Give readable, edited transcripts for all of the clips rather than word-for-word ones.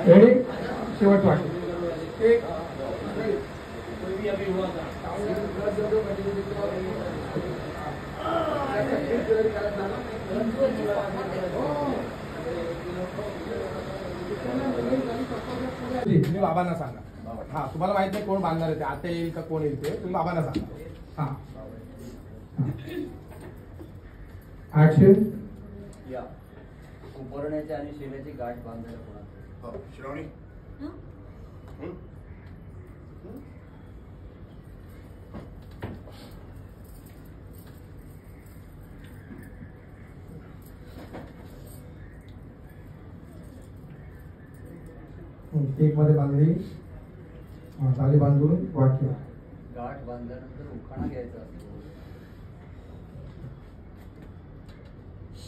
Ready शेवट वाट एक तुम्ही बाबांना सांगा. हा तुम्हाला माहित नाही कोण बांधणार आहे ते, आता येईल का कोण येईल ते तुम्ही बाबांना सांगा. हा ऍक्शन. या उपरण्याच्या आणि शेल्याची गाठ बांधायला कोणाचं? श्रावणी एक मध्ये बांधली ताली बांधून वाक्य. गाठ बांधल्यानंतर उखाणा घ्यायचा असतो.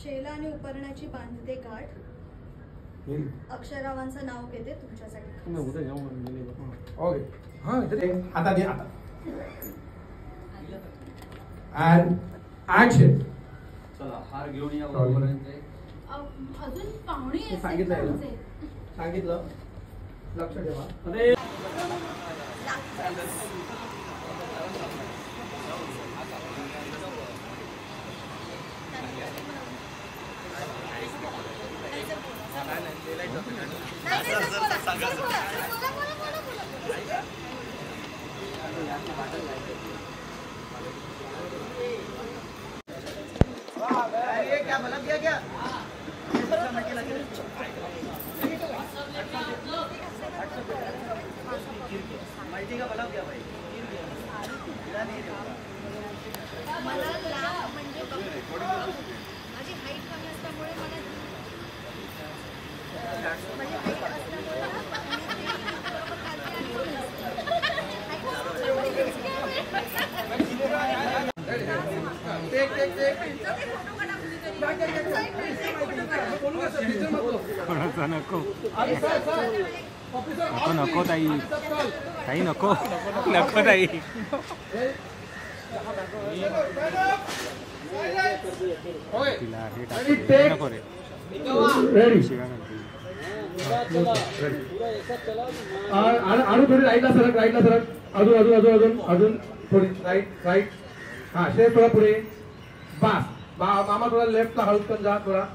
शेला आणि उपरण्याची बांधते गाठ. अक्षरावांचं नाव घेते तुमच्यासाठी. ओके हा आता दे आता. And action. चला हार घेऊन या उपरण्याचे. अजून पाहुणे सांगितलं लक्ष ठेवा. अरे क्या मतलब क्या मल्टी का बल्ब क्या भाई? मला लांब म्हणजे माझी हाईट कमी असल्यामुळे मला माझी हाईट नको नको ताई ताई नको नको ताई. तिला हे नको रे. अजून थोडी राईटला सरक राईटला सरक. अजून अजून अजून अजून अजून थोडी राईट राईट. हा शेर थोडा पुढे. बास मामा थोडा लेफ्टला हळूच पण जा थोडा.